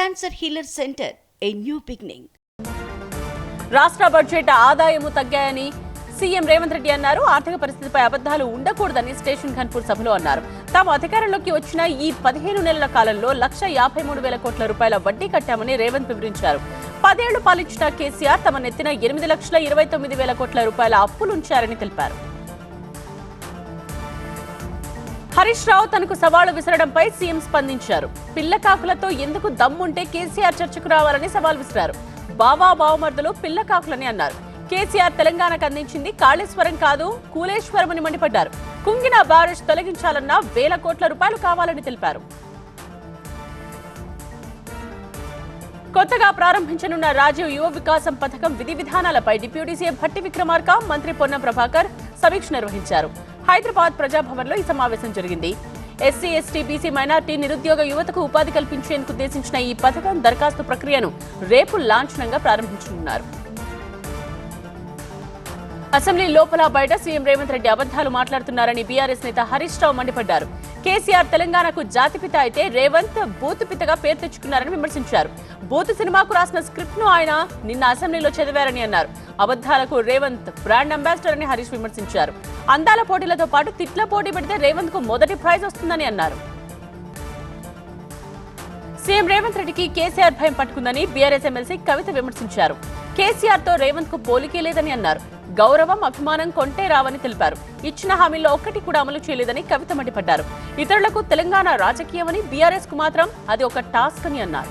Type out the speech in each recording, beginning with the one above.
Cancer healer centre, a new beginning. రాష్ట్ర budget ఆదాయము తగ్గాయని CM Revanth Reddy అన్నారు. ఆర్థిక పరిస్థితిపై అబద్ధాలు ఉండకూడదని స్టేషన్ ఘన్పూర్ సభలో అన్నారు. తాము అధికారంలోకి వచ్చిన ఈ 15 నెలల కాలంలో 1,53,000 కోట్ల రూపాయల వడ్డీ కట్టామని రేవంత్ వివరించారు. 10 ఏళ్లు పాలించిన కేసీఆర్ తమ నెత్తిన 8,29,000 కోట్ల రూపాయల అప్పులుంచారని తెలిపారు. హరీష్ రావు తనకు సవాళ్లు విసరడంపై సీఎం స్పందించారు. పిల్ల కాకులతో ఎందుకు దమ్ముంటే కేసీఆర్ చర్చకు రావాలని సవాల్ విసిరారు. బావా బావమర్దులు పిల్ల కాకులని అన్నారు. కేసీఆర్ తెలంగాణకు అందించింది కాళేశ్వరం కాదు, కూలేశ్వరం అని మండిపడ్డారు. కుంగిన బ్యారేజ్ తొలగించాలన్నా 1,000 కోట్ల రూపాయలు కావాలని తెలిపారు. కొత్తగా ప్రారంభించనున్న రాజీవ్ యువ వికాసం పథకం విధి విధానాలపై డిప్యూటీ సీఎం భట్టి విక్రమార్క, మంత్రి పొన్నం ప్రభాకర్ సమీక్ష నిర్వహించారు. హైదరాబాద్ ప్రజాభవన్లో ఈ సమావేశం జరిగింది. ఎస్సీ, ఎస్టీ, బీసీ, మైనార్టీ, నిరుద్యోగ యువతకు ఉపాధి కల్పించేందుకు ఉద్దేశించిన ఈ పథకం దరఖాస్తు ప్రక్రియను రేపు లాంఛనంగా ప్రారంభించనున్నారు. అసెంబ్లీ లోపల బయట సీఎం రేవంత్ రెడ్డి అబద్ధాలు మాట్లాడుతున్నారని బీఆర్ఎస్ నేత హరీష్ రావు మండిపడ్డారు. కేసీఆర్ తెలంగాణకు జాతిపిత అయితే రేవంత్ బూతుపితగా పేరు తెచ్చుకున్నారని విమర్శించారు. బూత్ సినిమాకు రాసిన స్క్రిప్ట్ ను ఆయన నిన్న అసెంబ్లీలో చదివారని అన్నారు. అబద్ధాలకు రేవంత్ బ్రాండ్ అంబాసిడర్ అని హరీష్ విమర్శించారు. అందాల పోటీలతో పాటు తిట్ల పోటీ పెడితే రేవంత్ కు మొదటి ప్రైజ్ వస్తుందని అన్నారు. సీఎం రేవంత్ రెడ్డికి కేసీఆర్ భయం పట్టుకుందని బీఆర్ఎస్ ఎమ్మెల్సీ కవిత విమర్శించారు. కేసీఆర్ తో రేవంత్ కు పోలికే లేదని అన్నారు. గౌరవం, అభిమానం కొంటే రావని తెలిపారు. ఇచ్చిన హామీల్లో ఒక్కటి కూడా అమలు చేయలేదని కవిత మండిపడ్డారు. ఇతరులకు తెలంగాణ రాజకీయమని, బీఆర్ఎస్ కు మాత్రం అది ఒక టాస్క్ అని అన్నారు.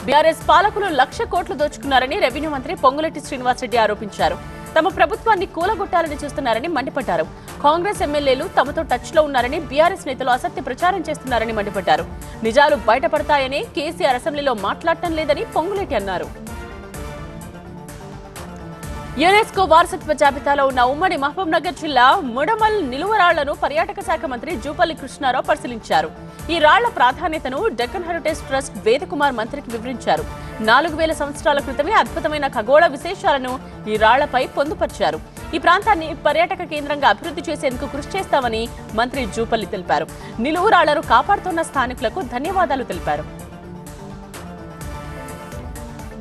బీఆర్ఎస్ పాలకులు 1,00,000 కోట్లు దోచుకున్నారని రెవెన్యూ మంత్రి పొంగులేటి శ్రీనివాసరెడ్డి ఆరోపించారు. తమ ప్రభుత్వాన్ని కూలగొట్టాలని చూస్తున్నారని మండిపడ్డారు. కాంగ్రెస్ ఎమ్మెల్యేలు తమతో టచ్ లో ఉన్నారని, బీఆర్ఎస్ నేతలు అసత్య ప్రచారం చేస్తున్నారని మండిపడ్డారు. నిజాలు బయటపడతాయని కేసీఆర్ అసెంబ్లీలో మాట్లాడటం లేదని పొంగులేటి అన్నారు. యునెస్కో వారసత్వ జాబితాలో ఉన్న ఉమ్మడి మహబూబ్ నగర్ జిల్లా ముడమల్ నిలువరాళ్లను పర్యాటక శాఖ మంత్రి జూపల్లి కృష్ణారావు పరిశీలించారు. ఈ రాళ్ల ప్రాధాన్యతను డెక్కన్ హెరిటేజ్ ట్రస్ట్ వేదకుమార్ మంత్రికి వివరించారు. 4,000 సంవత్సరాల క్రితమే అద్భుతమైన ఖగోళ విశేషాలను ఈ రాళ్లపై పొందుపరిచారు. ఈ ప్రాంతాన్ని పర్యాటక కేంద్రంగా అభివృద్ధి చేసేందుకు కృషి చేస్తామని మంత్రి జూపల్లి తెలిపారు. నిలువురాళ్లను కాపాడుతున్న స్థానికులకు ధన్యవాదాలు తెలిపారు.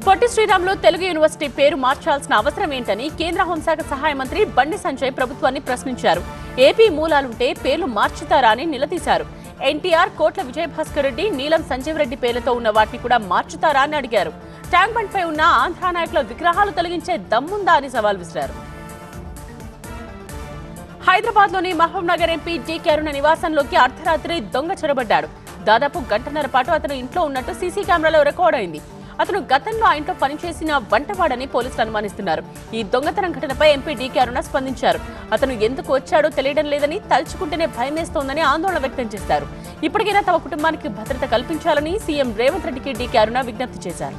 పొట్టి శ్రీరాములు తెలుగు యూనివర్సిటీ పేరు మార్చాల్సిన అవసరం ఏంటని కేంద్ర హోంశాఖ సహాయ మంత్రి బండి సంజయ్ ప్రభుత్వాన్ని ప్రశ్నించారు. ఏపీ మూలాలుంటే పేర్లు మార్చుతారా అని నిలదీశారు. ఎన్టీఆర్, కోట్ల విజయభాస్కర్ రెడ్డి, నీలం సంజీవ్ రెడ్డి పేర్లతో ఉన్న వాటిని కూడా మార్చుతారా అని అడిగారు. ట్యాంక్ బండ్ పై ఉన్న ఆంధ్రా నాయకుల విగ్రహాలు తొలగించే దమ్ముందా అని సవాల్ విసిరారు. హైదరాబాద్ లోని మహబూబ్ నగర్ ఎంపీ డీకే అరుణ నివాసంలోకి అర్ధరాత్రి దొంగ చొరబడ్డాడు. దాదాపు గంటన్నర పాటు అతను ఇంట్లో ఉన్నట్టు సీసీ కెమెరాలో రికార్డ్ అయింది. అతను గతంలో ఆ ఇంట్లో పనిచేసిన వంటవాడని పోలీసులు అనుమానిస్తున్నారు. ఈ దొంగతనం ఘటనపై ఎంపీ డీకే అరుణ స్పందించారు. అతను ఎందుకు వచ్చాడో తెలియడం లేదని, తలుచుకుంటేనే భయమేస్తోందని ఆందోళన వ్యక్తం చేశారు. ఇప్పటికైనా తమ కుటుంబానికి భద్రత కల్పించాలని సీఎం రేవంత్ రెడ్డికి డీకే అరుణ విజ్ఞప్తి చేశారు.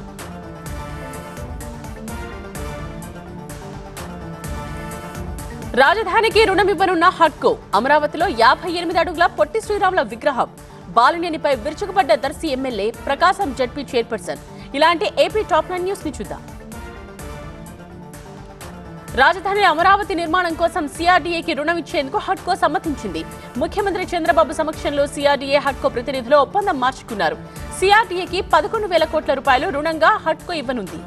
రాజధానికి రుణమివ్వనున్న హడ్కో. అమరావతిలో 58 అడుగుల పొట్టి శ్రీరాముల విగ్రహం. బాలినేనిపై విరుచుకుపడ్డ దర్శి ఎమ్మెల్యే, ప్రకాశం జడ్పీ చైర్పర్సన్. ఇలాంటి ఏపీ టాప్ 9 న్యూస్ ని చూద్దాం. రాజధాని అమరావతి నిర్మాణం కోసం సిఆర్డీఏకి రుణం ఇచ్చేందుకు హడ్కో సమ్మతించింది. ముఖ్యమంత్రి చంద్రబాబు సమక్షంలో సిఆర్డీఏ, హడ్కో ప్రతినిధులు ఒప్పందం మార్చుకున్నారు. సిఆర్డీఏకి 11,000 కోట్ల రూపాయలు రుణంగా హడ్కో ఇవ్వనుంది.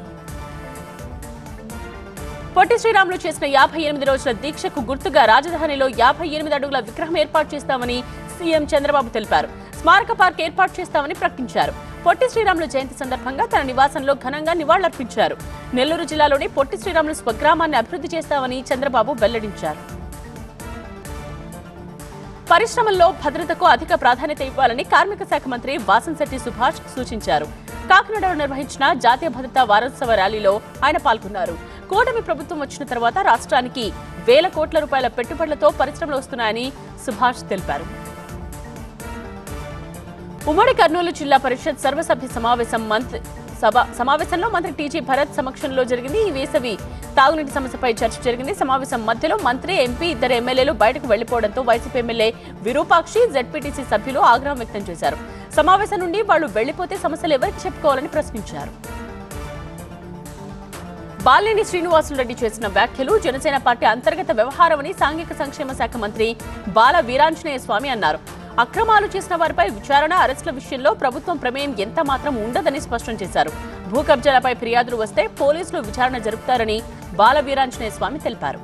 పొట్టి శ్రీరాములు చేసిన 58 రోజుల దీక్షకు గుర్తుగా రాజధానిలో 58 అడుగుల విగ్రహం ఏర్పాటు చేస్తామని సీఎం చంద్రబాబు తెలిపారు. స్మారక పార్క్ ఏర్పాటు చేస్తామని ప్రకటించారు. పొట్టి శ్రీరాములు జయంతి సందర్భంగా తన నివాసంలో ఘనంగా నివాళులర్పించారు. నెల్లూరు జిల్లాలోని పొట్టి శ్రీరాములు స్వగ్రామాన్ని అభివృద్ధి చేస్తామని చంద్రబాబు వెల్లడించారు. పరిశ్రమల్లో భద్రతకు అధిక ప్రాధాన్యత ఇవ్వాలని కార్మిక శాఖ మంత్రి వాసంశెట్టి సుభాష్ సూచించారు. కాకినాడలో నిర్వహించిన జాతీయ భద్రతా వారోత్సవ ర్యాలీలో ఆయన పాల్గొన్నారు. కూటమి ప్రభుత్వం వచ్చిన తర్వాత రాష్ట్రానికి 1,000 కోట్ల రూపాయల పెట్టుబడులతో పరిశ్రమలు వస్తున్నాయని సుభాష్ తెలిపారు. ఉమ్మడి కర్నూలు జిల్లా పరిషత్ సర్వసభ్య సమావేశంలో మంత్రి టీజీ భరత్ సమక్షంలో జరిగింది. ఈ వేసవి తాగునీటి సమస్యపై చర్చ జరిగింది. సమావేశం మధ్యలో మంత్రి, ఎంపీ, 2 ఎమ్మెల్యేలు బయటకు వెళ్లిపోవడంతో వైసీపీ ఎమ్మెల్యే విరూపాక్షి, జెడ్పీటీసీ సభ్యులు ఆగ్రహం వ్యక్తం చేశారు. సమావేశం నుండి వాళ్లు వెళ్లిపోతే సమస్యలు ఎవరికి చెప్పుకోవాలని ప్రశ్నించారు. బాలినేని శ్రీనివాసులు రెడ్డి చేసిన వ్యాఖ్యలు జనసేన పార్టీ అంతర్గత వ్యవహారమని సాంఘిక సంక్షేమ శాఖ మంత్రి బాల వీరాంజనేయ స్వామి అన్నారు. అక్రమాలు చేసిన వారిపై విచారణ, అరెస్టుల విషయంలో ప్రభుత్వం ప్రమేయం ఎంత మాత్రం ఉండదని స్పష్టం చేశారు. భూ కబ్జాలపై ఫిర్యాదులు వస్తే పోలీసులు విచారణ జరుపుతారని బాలవీరాంజనేయ స్వామి తెలిపారు.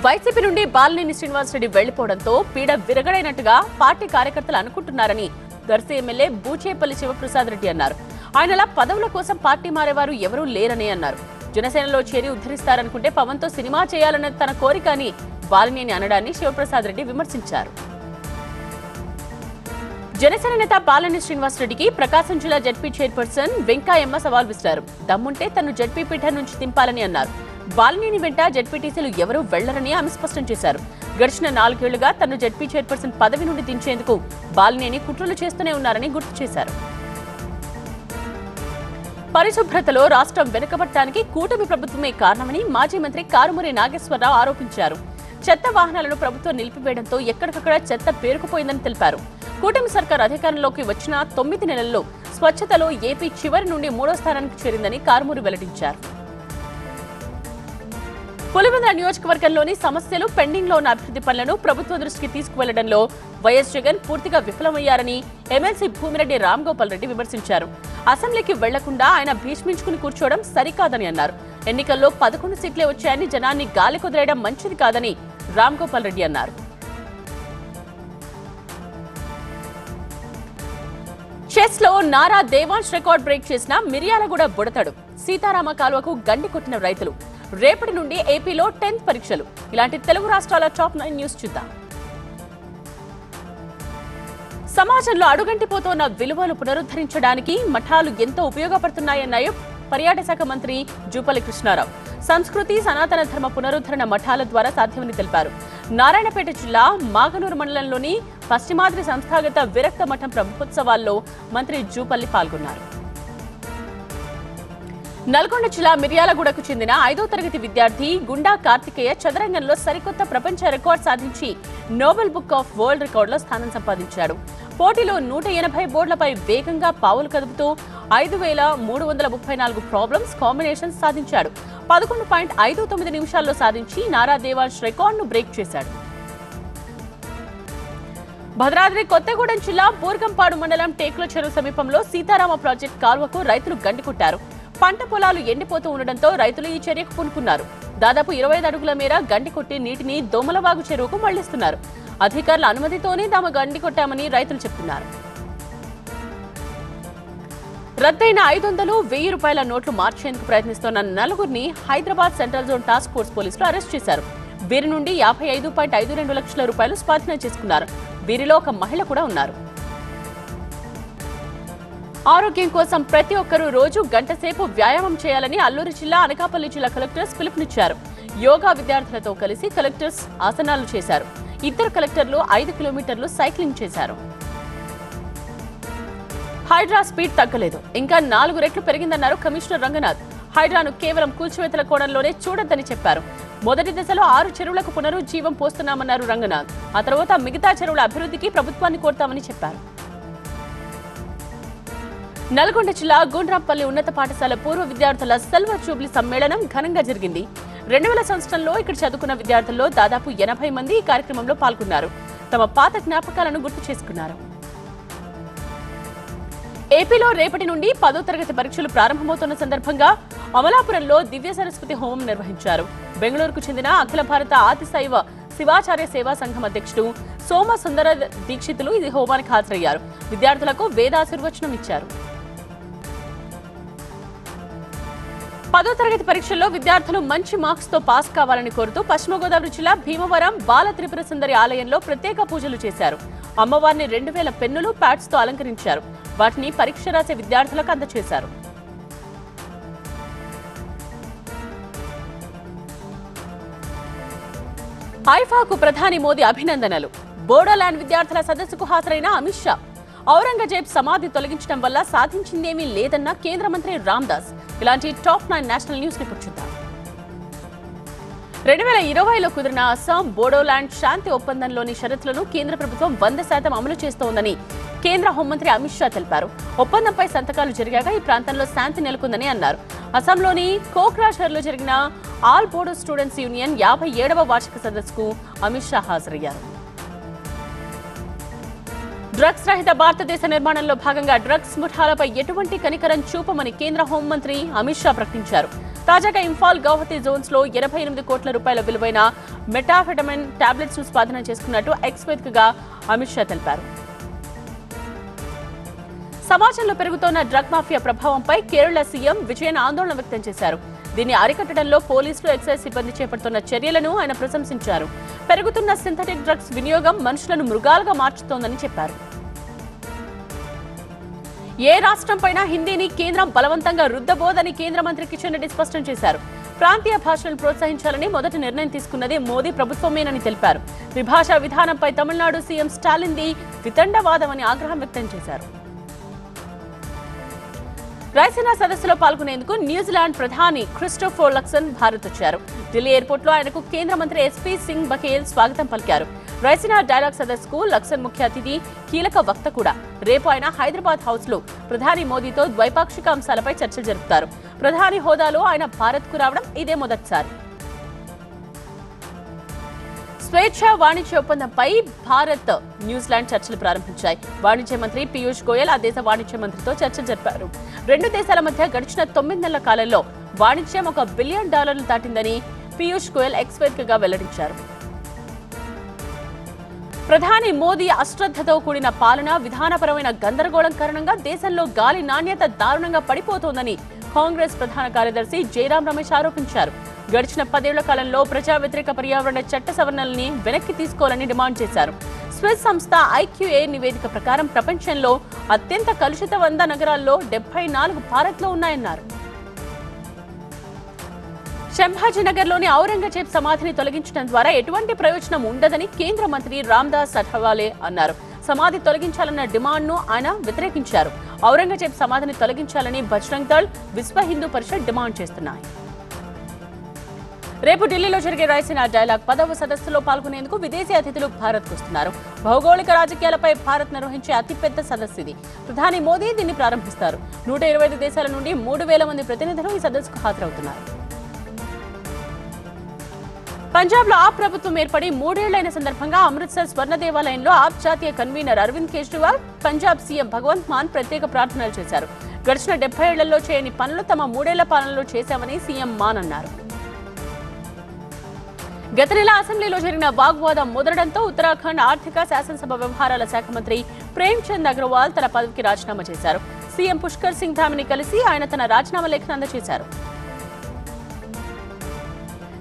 వైసీపీ నుండి బాలినేని శ్రీనివాసరెడ్డి వెళ్లిపోవడంతో పీడ విరగడైనట్టుగా పార్టీ కార్యకర్తలు అనుకుంటున్నారని దర్శి ఎమ్మెల్యే బూచేపల్లి శివప్రసాద్ రెడ్డి అన్నారు. ఆయనలా పదవుల కోసం పార్టీ మారేవారు ఎవరూ లేరని అన్నారు. జనసేనలో చేరి ఉద్ధరిస్తారనుకుంటే పవన్ తో సినిమా చేయాలన్నది తన కోరిక అని బాలినేని అనడాన్ని శివప్రసాద్ రెడ్డి విమర్శించారు. జనసేన నేత బాలినేని శ్రీనివాసరెడ్డికి ప్రకాశం జిల్లా జడ్పీ చైర్పర్సన్ వెంకాయమ్మ సవాల్ విసిరారు. దమ్ముంటే తను జడ్పీ పీఠం నుంచి దింపాలని అన్నారు. బాలినేని వెంట జడ్పీటీసీలు ఎవరూ వెళ్లరని ఆమె స్పష్టం చేశారు. గడిచిన 4 ఏళ్లుగా తను జడ్పీ చైర్పర్సన్ పదవి నుండి దించేందుకు బాలినేని కుట్రలు చేస్తూనే ఉన్నారని గుర్తు చేశారు. పరిశుభ్రతలో రాష్ట్రం వెనుకబడటానికి కూటమి ప్రభుత్వమే కారణమని మాజీ మంత్రి కారుమూరి నాగేశ్వరరావు ఆరోపించారు. చెత్త వాహనాలను ప్రభుత్వం నిలిపివేయడంతో ఎక్కడికక్కడ చెత్త పేరుకుపోయిందని తెలిపారు. కూటమి సర్కార్ అధికారంలోకి వచ్చిన 9 నెలల్లో స్వచ్ఛతలో ఏపీ చివరి నుండి 3వ స్థానానికి చేరిందని కారుమూరి వెల్లడించారు. పులివెందుల నియోజకవర్గంలోని సమస్యలు, పెండింగ్ లో ఉన్న అభివృద్ధి పనులను ప్రభుత్వ దృష్టికి తీసుకువెళ్లడంలో వైఎస్ జగన్ పూర్తిగా విఫలమయ్యారని ఎమ్మెల్సీ భూమిరెడ్డి రామ్గోపాల్ రెడ్డి విమర్శించారు. అసెంబ్లీకి వెళ్లకుండా ఆయన భీష్మించుకుని కూర్చోవడం సరికాదని అన్నారు. ఎన్నికల్లో 11 సీట్లే వచ్చాయని జనాన్ని గాలి కుదిరేయడం మంచిది కాదని రామ్గోపాల్ రెడ్డి అన్నారు. చెస్ లో నారా దేవాంశ్ రికార్డ్ బ్రేక్ చేసిన మిర్యాలగూడ బుడతడు సీతారామ కాలువకు గండి కొట్టిన రైతులు. రేపటి నుండి ఏపీలో 10th పరీక్షలు. ఇలాంటి తెలుగు రాష్ట్రాల టాప్ 9 న్యూస్ చూద్దాం. సమాజంలో అడుగంటిపోతున్న విలువలు పునరుద్ధరించడానికి మఠాలు ఎంతో ఉపయోగపడుతున్నాయన్నారు పర్యాటక శాఖ మంత్రి జూపల్లి కృష్ణారావు. సంస్కృతి, సనాతన ధర్మ పునరుద్ధరణ మఠాల ద్వారా సాధ్యమని తెలిపారు. నారాయణపేట జిల్లా మాగనూరు మండలంలోని పశ్చిమాద్రి సంస్థాగత విరక్త మఠం బ్రహ్మోత్సవాల్లో మంత్రి జూపల్లి పాల్గొన్నారు. నల్గొండ జిల్లా మిర్యాలగూడకు చెందిన 5వ తరగతి విద్యార్థి గుండా కార్తికేయ చదరంగంలో సరికొత్త ప్రపంచ రికార్డు సాధించి నోబెల్ బుక్ ఆఫ్ వరల్డ్ రికార్డులో స్థానం సంపాదించాడు. పోటీలో 180 బోర్డులపై వేగంగా పావులు కదుపుతూ 5334 ప్రాబ్లమ్స్ కాంబినేషన్స్ సాధించాడు. 11.59 నిమిషాల్లో సాధించి నారా దేవాంశ్ రికార్డును బ్రేక్ చేశాడు. భద్రాద్రి కొత్తగూడెం జిల్లా బూర్గంపాడు మండలం టేకుల చెరువు సమీపంలో సీతారామ ప్రాజెక్ట్ కాలువకు రైతులు గండి కొట్టారు. పంట పొలాలు ఎండిపోతూ ఉండడంతో రైతులు ఈ చర్యకు పూనుకున్నారు. దాదాపు 25 అడుగుల మేర గండి కొట్టి నీటిని దోమలవాగు చెరువుకు మళ్లిస్తున్నారు. అధికారుల అనుమతితోనే తాము గండి కొట్టామని రైతులు చెప్తున్నారు. రద్దయిన 500, 1000 రూపాయల నోట్లు మార్చేందుకు ప్రయత్నిస్తున్న 4గురిని Hyderabad central zone task force పోలీసులు అరెస్ట్ చేశారు. వీరి నుండి 55.52 లక్షల రూపాయలు స్వాధీనం చేసుకున్నారు. వీరిలో ఒక మహిళ కూడా ఉన్నారు. ఆరోగ్యం కోసం ప్రతి ఒక్కరూ రోజు గంట సేపు వ్యాయామం చేయాలని అల్లూరు జిల్లా, అనకాపల్లి జిల్లా కలెక్టర్స్ పిలుపునిచ్చారు. యోగా విద్యార్థులతో కలిసి కలెక్టర్స్ ఆసనాలు చేశారు. 2 కలెక్టర్లు 5 కిలోమీటర్లు సైక్లింగ్ చేశారు. హైడ్రా స్పీడ్ తగ్గలేదు, ఇంకా 4 రెట్లు పెరిగిందన్నారు కమిషనర్ రంగనాథ్. హైడ్రాను కేవలం కూల్చివేతల కోణంలోనే చూడొద్దని చెప్పారు. మొదటి దశలో 6 చెరువులకు పునరుజ్జీవం పోస్తున్నామన్నారు రంగనాథ్. ఆ తర్వాత మిగతా చెరువుల అభివృద్ధికి ప్రభుత్వాన్ని కోరుతామని చెప్పారు. నల్గొండ జిల్లా గుండ్రాంపల్లి ఉన్నత పాఠశాల పూర్వ విద్యార్థుల సిల్వర్ జూబ్లీ సమ్మేళనం ఘనంగా జరిగింది. 2000 సంవత్సరంలో ఇక్కడ చదువుకున్న విద్యార్థుల్లో దాదాపు 80 మంది ఈ కార్యక్రమంలో పాల్గొన్నారు. తమ పాత జ్ఞాపకాలను గుర్తు చేసుకున్నారు. ఏపీలో రేపటి నుండి 10వ తరగతి పరీక్షలు ప్రారంభమవుతున్న సందర్భంగా అమలాపురంలో దివ్య సరస్వతి హోమం నిర్వహించారు. బెంగళూరుకు చెందిన అఖిల భారత ఆదిశైవ శివాచార్య సేవా సంఘం అధ్యక్షుడు సోమ సుందర దీక్షితులు ఈ హోమానికి హాజరయ్యారు. విద్యార్థులకు వేదాశీర్వచనం ఇచ్చారు. 10వ తరగతి పరీక్షల్లో విద్యార్థులు మంచి మార్క్స్ తో పాస్ కావాలని కోరుతూ పశ్చిమ గోదావరి జిల్లా భీమవరం బాల త్రిపుర సుందరి ఆలయంలో ప్రత్యేక పూజలు చేశారు. అమ్మవారిని 2000 పెన్నులు, ప్యాడ్స్ తో అలంకరించారు. వాటిని పరీక్ష రాసే విద్యార్థులకు అందజేశారు. ఐఫాకు ప్రధాని మోదీ అభినందనలు. బోడోల్యాండ్ విద్యార్థుల సదస్సుకు హాజరైన అమిత్ షా. ఔరంగజేబ్ సమాధి తొలగించడం వల్ల సాధించిందేమీ లేదన్న కేంద్ర మంత్రి రామ్దాస్. ఇలాంటి టాప్ 9 నేషనల్ న్యూస్ ని చూద్దాం. 2020లో కుదిరిన అస్సాం బోడోల్యాండ్ శాంతి ఒప్పందంలోని షరతులను కేంద్ర ప్రభుత్వం 100% అమలు చేస్తోందని కేంద్ర హోంమంత్రి అమిత్ షా తెలిపారు. ఒప్పందంపై సంతకాలు జరిగాక ఈ ప్రాంతంలో శాంతి నెలకొందని అన్నారు. అస్సాంలోని కోక్రాఝార్లో జరిగిన ఆల్ బోడో స్టూడెంట్స్ యూనియన్ 57వ వార్షిక సదస్సుకు అమిత్ షా హాజరయ్యారు. డ్రగ్స్ రహిత భారతదేశ నిర్మాణంలో భాగంగా డ్రగ్స్ ముఠాలపై ఎటువంటి కనికరం చూపమని కేంద్ర హోంమంత్రి అమిత్ షా ప్రకటించారు. తాజాగా ఇంఫాల్, గౌహతి జోన్స్ లో 28 కోట్ల రూపాయల విలువైన మెటాఫెటమిన్ టాబ్లెట్స్ ను స్వాధీనం చేసుకున్నట్టు ఎక్స్ వేదికగా అమిత్ షా తెలిపారు. సమాజంలో పెరుగుతోన్న డ్రగ్ మాఫియా ప్రభావంపై కేరళ సీఎం విజయన్ ఆందోళన వ్యక్తం చేశారు. దీన్ని అరికట్టడంలో పోలీసులు, ఎక్సైజ్ సిబ్బంది చేపడుతున్న చర్యలను ఆయన ప్రశంసించారు. పెరుగుతున్న సింథటిక్ డ్రగ్స్ వినియోగం మనుషులను మృగాలుగా మార్చుతోందని చెప్పారు. ఏ రాష్ట్రంపైనా హిందీని కేంద్రం బలవంతంగా రుద్దబోదని కేంద్ర మంత్రి కిషన్ రెడ్డి స్పష్టం చేశారు. ప్రాంతీయ భాషలను ప్రోత్సహించాలని మొదటి నిర్ణయం తీసుకున్నది మోదీ ప్రభుత్వమేనని తెలిపారు. త్రిభాషా విధానంపై తమిళనాడు సీఎం స్టాలిన్ది వితండవాదమని ఆగ్రహం వ్యక్తం చేశారు. రైసినా సదస్సులో పాల్గొనేందుకు న్యూజిలాండ్ ప్రధాని క్రిస్టోఫర్ లక్సన్ భారత్ వచ్చారు. ఢిల్లీ ఎయిర్పోర్ట్ లో ఆయనకు కేంద్ర మంత్రి ఎస్పీ సింగ్ బఘేల్ స్వాగతం పలికారు. రైసినా డైలాగ్ సదస్సుకు లక్సన్ ముఖ్య అతిథి, కీలక వక్త కూడా. రేపు ఆయన హైదరాబాద్ హౌస్ లో ప్రధాని మోదీతో ద్వైపాక్షిక అంశాలపై చర్చలు జరుపుతారు. ప్రధాని హోదాలో ఆయన భారత్ కు రావడం ఇదే మొదటిసారి. స్వేచ్ఛ వాణిజ్య ఒప్పందంపై భారత్, న్యూజిలాండ్ చర్చలు ప్రారంభించాయి. వాణిజ్య మంత్రి పీయూష్ గోయల్ ఆ దేశ వాణిజ్య మంత్రితో చర్చలు జరిపారు. రెండు దేశాల మధ్య గడిచిన 9 నెలల కాలంలో వాణిజ్యం $1 బిలియన్ దాటిందని పీయూష్ గోయల్ ఎక్స్ వేదికగా వెల్లడించారు. ప్రధాని మోదీ అశ్రద్ధతో కూడిన పాలన, విధానపరమైన గందరగోళం కారణంగా దేశంలో గాలి నాణ్యత దారుణంగా పడిపోతోందని కాంగ్రెస్ ప్రధాన కార్యదర్శి జైరాం రమేష్ ఆరోపించారు. గడిచిన 10 ఏళ్ల కాలంలో ప్రజా వ్యతిరేక పర్యావరణ చట్ట సవరణల్ని వెనక్కి తీసుకోవాలని డిమాండ్ చేశారు. స్విస్ సంస్థ IQA నివేదిక ప్రకారం ప్రపంచంలో అత్యంత కలుషిత 100 నగరాల్లో 74 భారత్లో ఉన్నాయన్నారు. సంభాజీనగర్లోని ఔరంగజేబ్ సమాధిని తొలగించడం ద్వారా ఎటువంటి ప్రయోజనం ఉండదని కేంద్ర మంత్రి రామ్దాస్ అఠవాలే అన్నారు. సమాధి తొలగించాలన్న డిమాండ్ను ఆయన వ్యతిరేకించారు. ఔరంగజేబ్ సమాధిని తొలగించాలని బజరంగ్ దళ్, విశ్వ హిందూ పరిషత్ డిమాండ్ చేస్తున్నాయి. రేపు ఢిల్లీలో జరిగే రైసినా డైలాగ్ 10వ సదస్సులో పాల్గొనేందుకు విదేశీ అతిథులు భారత్కు వస్తున్నారు. భౌగోళిక రాజకీయాలపై భారత్ నిర్వహించే అతిపెద్ద సదస్సు ఇది. ప్రధాని మోదీ దీన్ని ప్రారంభిస్తారు. 125 దేశాల నుండి 3000 మంది ప్రతినిధులు ఈ సదస్సుకు హాజరవుతున్నారు. పంజాబ్ లో ఆప్ ప్రభుత్వం ఏర్పడి 3 ఏళ్లైన సందర్భంగా అమృత్సర్ స్వర్ణ దేవాలయంలో ఆప్ జాతీయ కన్వీనర్ అరవింద్ కేజ్రీవాల్, పంజాబ్ సీఎం భగవంత్ మాన్ ప్రత్యేక ప్రార్థనలు చేశారు. గడిచిన 70 ఏళ్లలో చేయని పనులు తమ 3 ఏళ్ల పాలనలో చేశామని సీఎం మాన్ అన్నారు. గత నెల అసెంబ్లీలో జరిగిన వాగ్వాదం ముదరడంతో ఉత్తరాఖండ్ ఆర్థిక శాసనసభ వ్యవహారాల శాఖ మంత్రి ప్రేమ్ చంద్ అగర్వాల్ తన పదవికి రాజీనామా చేశారు. సీఎం పుష్కర్ సింగ్ ధామిని కలిసి ఆయన తన రాజీనామా లేఖను అందజేశారు.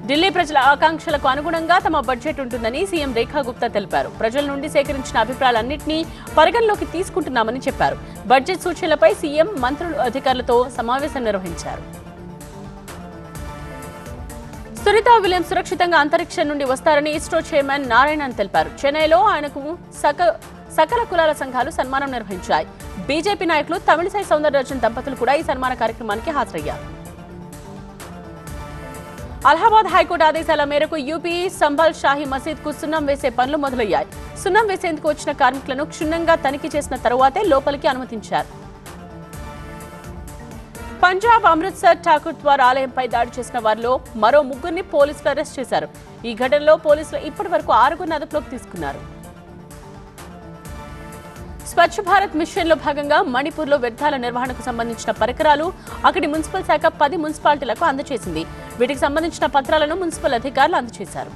ఢిల్లీ ప్రజల ఆకాంక్షలకు అనుగుణంగా తమ బడ్జెట్ ఉంటుందని సీఎం రేఖా గుప్తా తెలిపారు. ప్రజల నుండి సేకరించిన అభిప్రాయాలన్నింటినీ పరిగణలోకి తీసుకుంటున్నామని చెప్పారు. బడ్జెట్ సూచనలపై సీఎం, మంత్రులు, అధికారులతో సమావేశం నిర్వహించారు. సునీతా విలియమ్స్ సురక్షితంగా అంతరిక్షం నుండి వస్తారని ఇస్రో చైర్మన్ నారాయణన్ తెలిపారు. చెన్నైలో ఆయనకు సకల కులాల సంఘాలు సన్మానం నిర్వహించాయి. బీజేపీ నాయకులు తమిళిసై సౌందరరాజన్ దంపతులు కూడా ఈ సన్మాన కార్యక్రమానికి హాజరయ్యారు. అలహాబాద్ హైకోర్టు ఆదేశాల మేరకు యూపీ సంభల్ షాహీ మసీద్ కు సున్నం వేసే పనులు మొదలయ్యాయి. సున్నం వేసేందుకు వచ్చిన కార్మికులను క్షుణ్ణంగా తనిఖీ చేసిన తరువాతే లోపలికి అనుమతించారు. పంజాబ్ అమృత్సర్ ఠాకూర్ ద్వార్ ఆలయంపై దాడి చేసిన వారిలో మరో 3 పోలీసులు అరెస్ట్ చేశారు. ఈ ఘటనలో పోలీసులు ఇప్పటి వరకు 6 అదుపులోకి తీసుకున్నారు. స్వచ్ఛ భారత్ మిషన్ లో భాగంగా మణిపూర్లో వ్యర్థాల నిర్వహణకు సంబంధించిన పరికరాలు అక్కడి మున్సిపల్ శాఖ 10 మున్సిపాలిటీలకు అందజేసింది. వీటికి సంబంధించిన పత్రాలను మున్సిపల్ అధికారులు అందజేశారు.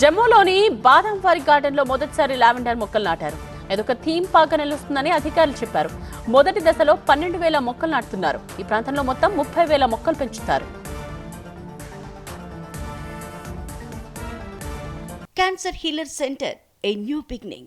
జమ్మూలోని బాదంవారి గార్డెన్ లో మొదటిసారి లావెండర్ మొక్కలు నాటారు. ఇదొక థీమ్ పార్క్ గా నిలుస్తుందని అధికారులు చెప్పారు. మొదటి దశలో 12,000 మొక్కలు నాటుతున్నారు. ఈ ప్రాంతంలో మొత్తం 30,000 మొక్కలు పెంచుతారు. Cancer Healer Center, a new beginning.